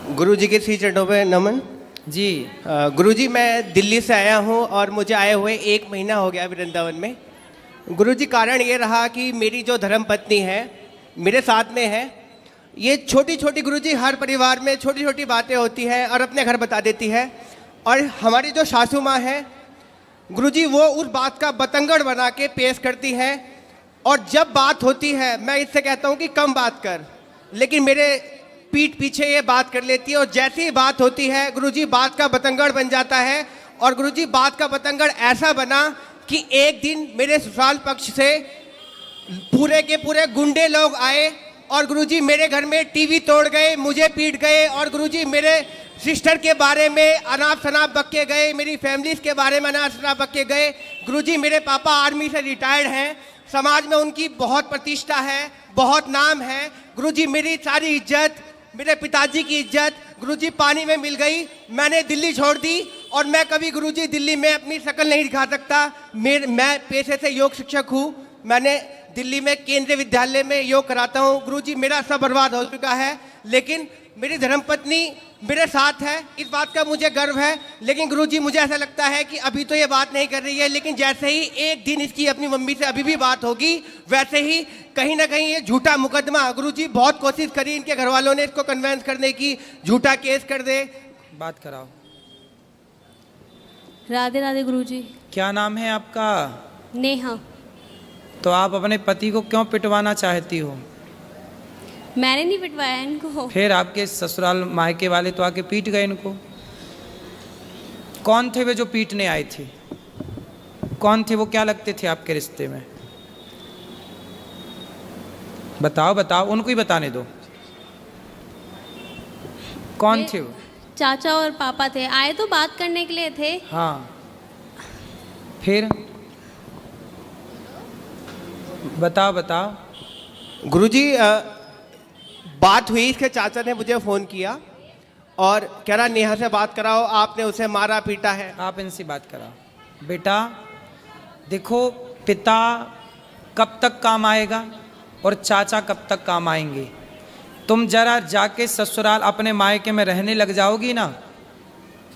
गुरुजी के श्री चरणों पे नमन। जी। गुरुजी मैं दिल्ली से आया हूँ और मुझे आए हुए 1 महीना हो गया वृंदावन में। गुरुजी कारण ये रहा कि मेरी जो धर्मपत्नी है मेरे साथ में है। ये छोटी छोटी गुरुजी हर परिवार में छोटी छोटी बातें होती हैं और अपने घर बता देती है। और हमारी जो सासू माँ है गुरुजी वो उस बात का बतंगड़ बना के पेश करती है। और जब बात होती है मैं इससे कहता हूँ कि कम बात कर, लेकिन मेरे पीठ पीछे ये बात कर लेती है। और जैसी ही बात होती है गुरुजी बात का बतंगड़ बन जाता है। और गुरुजी बात का बतंगड़ ऐसा बना कि एक दिन मेरे ससुराल पक्ष से पूरे के पूरे गुंडे लोग आए और गुरुजी मेरे घर में टीवी तोड़ गए, मुझे पीट गए। और गुरुजी मेरे सिस्टर के बारे में अनाप शनाप बक्के गए, मेरी फैमिलीज के बारे में अनाप शनाप बक्के गए। गुरुजी मेरे पापा आर्मी से रिटायर्ड हैं, समाज में उनकी बहुत प्रतिष्ठा है, बहुत नाम है। गुरुजी मेरी सारी इज्जत, मेरे पिताजी की इज्जत गुरुजी पानी में मिल गई। मैंने दिल्ली छोड़ दी और मैं कभी गुरुजी दिल्ली में अपनी शक्ल नहीं दिखा सकता। मैं पेशे से योग शिक्षक हूँ। मैंने दिल्ली में केंद्रीय विद्यालय में योग कराता हूँ। गुरुजी मेरा सब बर्बाद हो चुका है, लेकिन मेरी धर्मपत्नी मेरे साथ है, इस बात का मुझे गर्व है। लेकिन गुरुजी मुझे ऐसा लगता है कि अभी तो ये बात नहीं कर रही है, लेकिन जैसे ही एक दिन इसकी अपनी मम्मी से अभी भी बात होगी वैसे ही कहीं ना कहीं ये झूठा मुकदमा, गुरुजी बहुत कोशिश करी इनके घर वालों ने इसको कन्वेंस करने की, झूठा केस कर दे। बात कराओ। राधे राधे गुरुजी। क्या नाम है आपका? नेहा। तो आप अपने पति को क्यों पिटवाना चाहती हो? मैंने नहीं पिटवाया इनको। फिर आपके ससुराल मायके वाले तो आके पीट गए इनको। कौन थे वे जो पीटने आए थे? कौन थे वो? क्या लगते थे आपके रिश्ते में? बताओ बताओ, उनको ही बताने दो। कौन थे वो? चाचा और पापा थे, आए तो बात करने के लिए थे। हाँ, फिर बताओ बताओ। गुरुजी बात हुई, इसके चाचा ने मुझे फ़ोन किया और कह रहा नेहा से बात कराओ, आपने उसे मारा पीटा है। आप इनसे बात कराओ। बेटा देखो, पिता कब तक काम आएगा और चाचा कब तक काम आएंगे। तुम जरा जाके ससुराल अपने मायके में रहने लग जाओगी ना,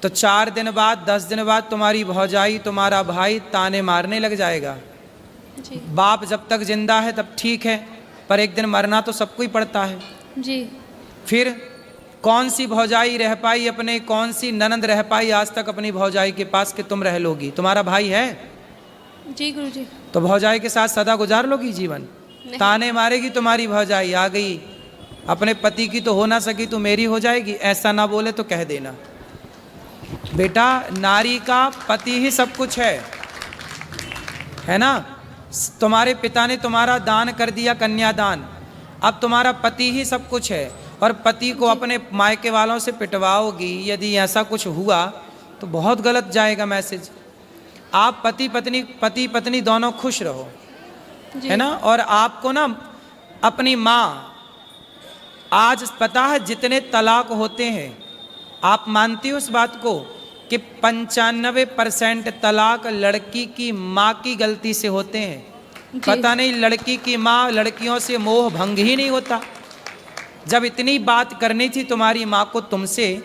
तो 4 दिन बाद 10 दिन बाद तुम्हारी भौजाई तुम्हारा भाई ताने मारने लग जाएगा। जी। बाप जब तक जिंदा है तब ठीक है, पर एक दिन मरना तो सबको ही पड़ता है। जी। फिर कौन सी भौजाई रह पाई अपने, कौन सी ननंद रह पाई आज तक अपनी भौजाई के पास कि तुम रह लोगी? तुम्हारा भाई है? जी गुरुजी। तो भौजाई के साथ सदा गुजार लोगी जीवन? ताने मारेगी तुम्हारी भौजाई, आ गई अपने पति की तो हो ना सकी तो मेरी हो जाएगी। ऐसा ना बोले तो कह देना। बेटा नारी का पति ही सब कुछ है ना। तुम्हारे पिता ने तुम्हारा दान कर दिया, कन्यादान, अब तुम्हारा पति ही सब कुछ है। और पति को अपने मायके वालों से पिटवाओगी, यदि ऐसा कुछ हुआ तो बहुत गलत जाएगा मैसेज। आप पति पत्नी दोनों खुश रहो, है ना। और आपको ना अपनी माँ, आज पता है जितने तलाक होते हैं, आप मानती हो उस बात को कि 95% तलाक लड़की की माँ की गलती से होते हैं। पता नहीं लड़की की माँ, लड़कियों से मोह भंग ही नहीं होता। जब इतनी बात करनी थी तुम्हारी माँ को तुमसे,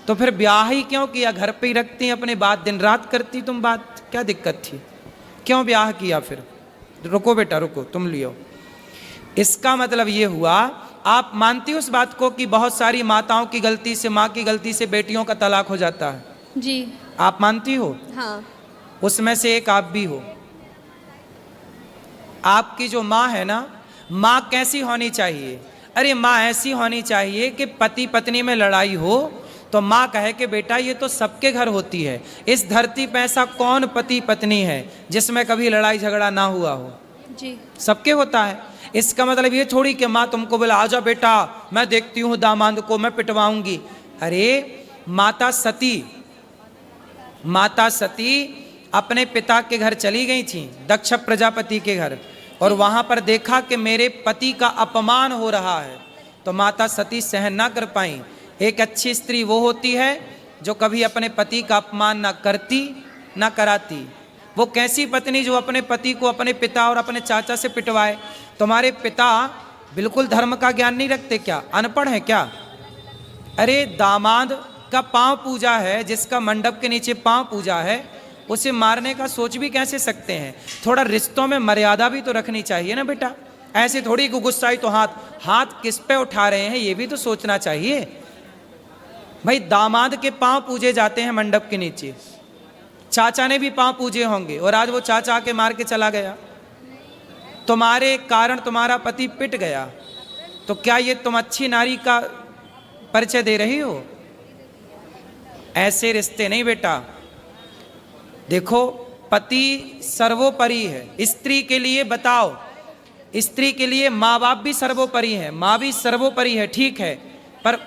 तो फिर ब्याह ही क्यों किया? घर पे ही रखती अपने बात, दिन रात करती तुम बात, क्या दिक्कत थी? क्यों ब्याह किया फिर? रुको बेटा रुको, तुम लियो। इसका मतलब ये हुआ, आप मानती हो उस बात को कि बहुत सारी माताओं की गलती से, माँ की गलती से बेटियों का तलाक हो जाता है? जी। आप मानती हो? हाँ। उसमें से एक आप भी हो। आपकी जो माँ है ना, माँ कैसी होनी चाहिए? अरे माँ ऐसी होनी चाहिए कि पति पत्नी में लड़ाई हो तो माँ कहे कि बेटा ये तो सबके घर होती है, इस धरती पे ऐसा कौन पति पत्नी है जिसमें कभी लड़ाई झगड़ा ना हुआ हो? जी। सबके होता है। इसका मतलब ये थोड़ी कि माँ तुमको बोला आजा बेटा मैं देखती हूँ दामाद को मैं पिटवाऊंगी। अरे माता सती अपने पिता के घर चली गई थी, दक्ष प्रजापति के घर, और वहां पर देखा कि मेरे पति का अपमान हो रहा है, तो माता सती सहन ना कर पाई। एक अच्छी स्त्री वो होती है जो कभी अपने पति का अपमान ना करती ना कराती। वो कैसी पत्नी जो अपने पति को अपने पिता और अपने चाचा से पिटवाए? तुम्हारे पिता बिल्कुल धर्म का ज्ञान नहीं रखते क्या? अनपढ़ है क्या? अरे दामाद का पांव पूजा है, जिसका मंडप के नीचे पांव पूजा है, उसे मारने का सोच भी कैसे सकते हैं? थोड़ा रिश्तों में मर्यादा भी तो रखनी चाहिए ना बेटा। ऐसे थोड़ी गुस्साई तो हाथ किस पे उठा रहे हैं ये भी तो सोचना चाहिए। भाई दामाद के पांव पूजे जाते हैं मंडप के नीचे, चाचा ने भी पांव पूजे होंगे, और आज वो चाचा आके मार के चला गया, तुम्हारे कारण तुम्हारा पति पिट गया, तो क्या ये तुम अच्छी नारी का परिचय दे रही हो? ऐसे रिश्ते नहीं बेटा। देखो पति सर्वोपरि है। स्त्री के लिए बताओ, स्त्री के लिए माँ बाप भी सर्वोपरि है, माँ भी सर्वोपरि है, ठीक है, पर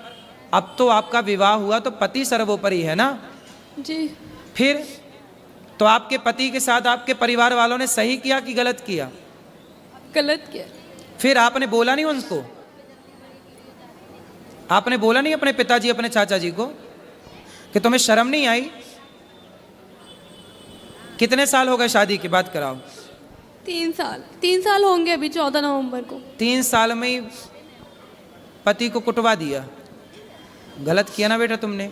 अब तो आपका विवाह हुआ तो पति सर्वोपरि है ना जी। फिर तो आपके पति के साथ आपके परिवार वालों ने सही किया कि गलत किया? गलत किया। फिर आपने बोला नहीं उनको? आपने बोला नहीं अपने पिताजी अपने चाचा जी को कि तुम्हें शर्म नहीं आई? कितने साल हो गए शादी की बात कराओ? 3 साल होंगे अभी 14 नवंबर को। 3 साल में ही पति को कुटवा दिया। गलत किया ना बेटा तुमने।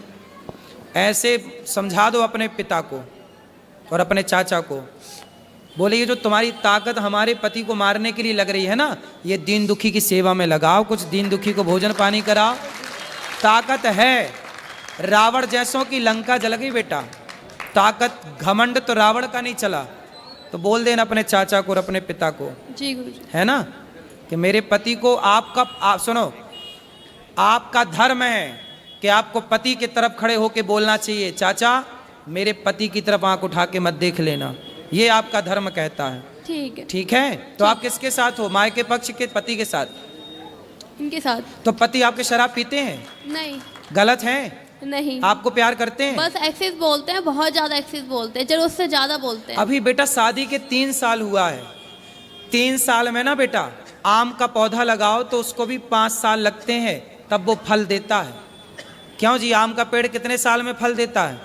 ऐसे समझा दो अपने पिता को और अपने चाचा को, बोले ये जो तुम्हारी ताकत हमारे पति को मारने के लिए लग रही है ना, ये दीन दुखी की सेवा में लगाओ, कुछ दीन दुखी को भोजन पानी कराओ। ताकत है। रावण जैसों की लंका जल गई बेटा। ताकत घमंड तो रावण का नहीं चला। तो बोल देना अपने चाचा को और अपने पिता को, जी गुरुजी। है ना, कि मेरे पति को सुनो, आपका धर्म है कि आपको पति की तरफ खड़े होकर बोलना चाहिए, चाचा मेरे पति की तरफ आंख उठा के मत देख लेना, ये आपका धर्म कहता है। ठीक है। ठीक है। तो आप किसके साथ हो? माँ के पक्ष के पति के साथ? इनके साथ। तो पति आपके शराब पीते हैं? नहीं। गलत है? नहीं। आपको प्यार करते हैं? बस एक्सेस बोलते हैं, बहुत ज्यादा एक्सेस बोलते हैं, जरूरत से ज्यादा बोलते हैं। अभी बेटा शादी के 3 साल हुआ है। 3 साल में ना बेटा, आम का पौधा लगाओ तो उसको भी 5 साल लगते हैं तब वो फल देता है। क्यों जी? आम का पेड़ कितने साल में फल देता है?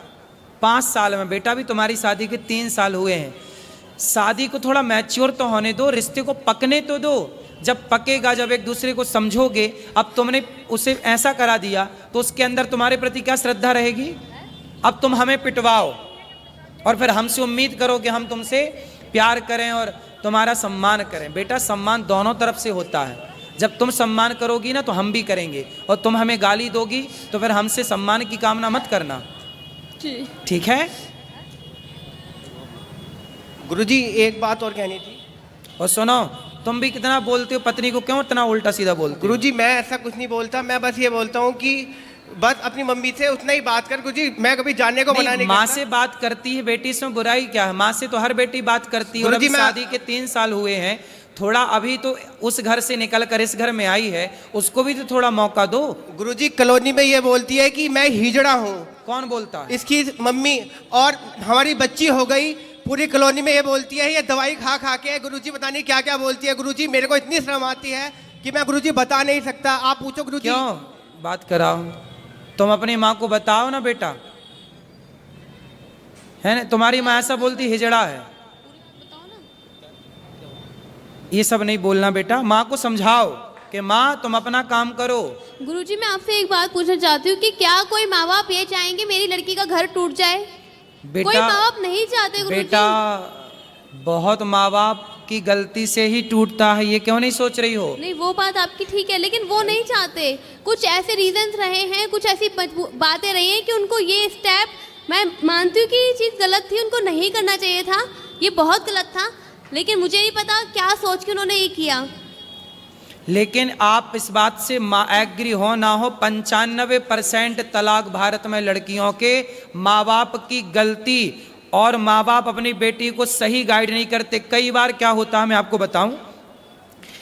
5 साल में। बेटा भी तुम्हारी शादी के 3 साल हुए हैं। शादी को थोड़ा मैच्योर तो होने दो, रिश्ते को पकने तो दो। जब पकेगा, जब एक दूसरे को समझोगे। अब तुमने उसे ऐसा करा दिया तो उसके अंदर तुम्हारे प्रति क्या श्रद्धा रहेगी? अब तुम हमें पिटवाओ और फिर हमसे उम्मीद करो कि हम तुमसे प्यार करें और तुम्हारा सम्मान करें। बेटा सम्मान दोनों तरफ से होता है। जब तुम सम्मान करोगी ना तो हम भी करेंगे, और तुम हमें गाली दोगी तो फिर हमसे सम्मान की कामना मत करना। जी। ठीक है? गुरुजी एक बात और कहनी थी। और सुनो, तुम भी कितना बोलते हो पत्नी को, क्यों इतना उल्टा सीधा बोलते हो? गुरुजी मैं ऐसा कुछ नहीं बोलता, मैं बस ये बोलता हूँ कि बस अपनी मम्मी से उतना ही बात कर। गुरुजी मैं कभी जानने को मना नहीं माँ करता। से बात करती है बेटी, इसमें बुराई क्या है? माँ से तो हर बेटी बात करती है। और अभी शादी के 3 साल हुए हैं, थोड़ा अभी तो उस घर से निकल कर इस घर में आई है, उसको भी तो थोड़ा मौका दो। गुरुजी कॉलोनी में ये बोलती है कि मैं हिजड़ा हूँ। कौन बोलता है? इसकी मम्मी। और हमारी बच्ची हो गई, पूरी कॉलोनी में ये बोलती है ये दवाई खा खा के। गुरुजी पता नहीं क्या क्या बोलती है। गुरुजी मेरे को इतनी शर्म आती है कि मैं गुरुजी बता नहीं सकता, आप पूछो गुरुजी। क्यों बात कराओ? तुम अपनी माँ को बताओ ना बेटा, है ना? तुम्हारी माँ ऐसा बोलती हिजड़ा है, ये सब नहीं बोलना बेटा। माँ को समझाओ कि माँ तुम अपना काम करो। गुरुजी मैं आपसे एक बात पूछना चाहती हूँ कि क्या कोई माँ बाप ये चाहेंगे मेरी लड़की का घर टूट जाए? बेटा, कोई माँ बाप नहीं चाहते गुरुजी। बेटा बहुत माँ बाप की गलती से ही टूटता है, ये क्यों नहीं सोच रही हो? नहीं वो बात आपकी ठीक है, लेकिन वो नहीं चाहते। कुछ ऐसे रीजंस रहे हैं, कुछ ऐसी बातें रही हैं कि उनको ये स्टेप, मैं मानती हूँ कि ये चीज़ गलत थी, उनको नहीं करना चाहिए था, ये बहुत गलत था, लेकिन मुझे नहीं पता क्या सोच के उन्होंने ये किया। लेकिन आप इस बात से एग्री हो ना हो, 95% तलाक भारत में लड़कियों के माँ बाप की गलती, और माँ बाप अपनी बेटी को सही गाइड नहीं करते। कई बार क्या होता है मैं आपको बताऊं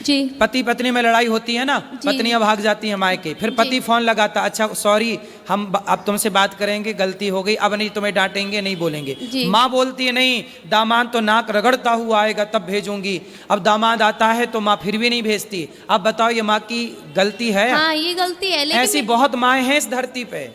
जी। पति पत्नी में लड़ाई होती है ना, पत्नियां भाग जाती हैं मायके, फिर पति फोन लगाता, अच्छा सॉरी हम अब तुमसे बात करेंगे, गलती हो गई, अब नहीं तुम्हें डांटेंगे, नहीं बोलेंगे। माँ बोलती है नहीं, दामाद तो नाक रगड़ता हुआ आएगा तब भेजूंगी। अब दामाद आता है तो माँ फिर भी नहीं भेजती। अब बताओ ये माँ की गलती है? हाँ ये गलती है, लेकिन ऐसी बहुत माएँ हैं इस धरती पे,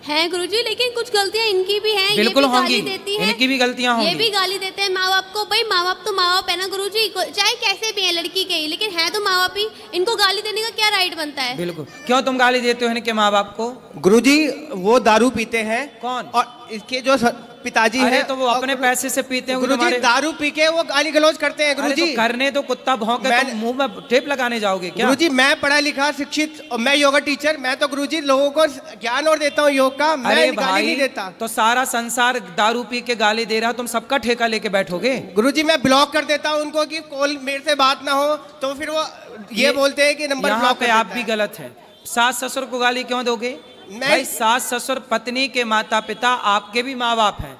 हैं गुरुजी, लेकिन कुछ गलतियां इनकी भी हैं। बिल्कुल ये भी होंगी, गाली देती हैं, इनकी भी गलतियां ये होंगी। भी गाली देते हैं माँ बाप को। भाई माँ बाप तो माँ बाप है ना गुरुजी, चाहे कैसे भी है लड़की के ही, लेकिन है तो माँ बाप ही। इनको गाली देने का क्या राइट बनता है? बिल्कुल। क्यों तुम गाली देते हो इनके माँ बाप को? गुरुजी वो दारू पीते हैं। कौन? और इसके जो पिताजी अरे हैं तो वो अपने पैसे से पीते हैं गुरुजी, तुम्हारे। दारू पी के वो गाली गलौज करते हैं अरे गुरुजी। तो करने तो कुत्ता भौंके, मैं- तुम मुंह में टेप लगाने जाओगे क्या? गुरुजी मैं पढ़ा लिखा शिक्षित और मैं योगा टीचर, मैं तो गुरुजी लोगों को ज्ञान और देता हूँ योग का, मैं अरे गाली भाई नहीं देता। तो सारा संसार दारू पी के गाली दे रहा, तुम सबका ठेका लेके बैठोगे? गुरुजी मैं ब्लॉक कर देता हूँ उनको कि कॉल मेरे से बात ना हो, तो फिर वो ये बोलते हैं कि नंबर यहाँ ब्लॉक पे कर आप देता भी है। गलत हैं। सास ससुर को गाली क्यों दोगे? मैं- भाई सास ससुर पत्नी के माता पिता आपके भी माँ बाप हैं।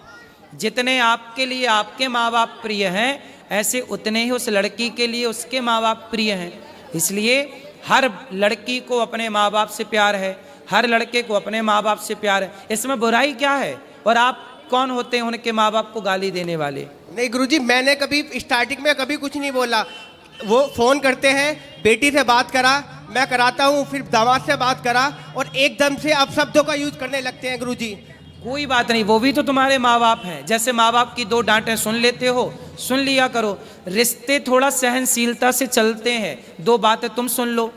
जितने आपके लिए आपके माँ बाप प्रिय हैं, ऐसे उतने ही उस लड़की के लिए उसके माँ बाप प्रिय हैं। इसलिए हर लड़की को अपने माँ बाप से प्यार है, हर लड़के को अपने माँ बाप से प्यार है। इसमें बुराई क्या है? और आप कौन होते हैं उनके माँ बाप को गाली देने वाले? नहीं गुरुजी मैंने कभी स्टार्टिंग में कभी कुछ नहीं बोला। वो फोन करते हैं, बेटी से बात करा, मैं कराता हूँ, फिर दामाद से बात करा, और एकदम से आप शब्दों का यूज करने लगते हैं गुरुजी। कोई बात नहीं, वो भी तो तुम्हारे माँ बाप हैं। जैसे माँ बाप की दो डांटें सुन लेते हो, सुन लिया करो। रिश्ते थोड़ा सहनशीलता से चलते हैं। दो बातें तुम सुन लो,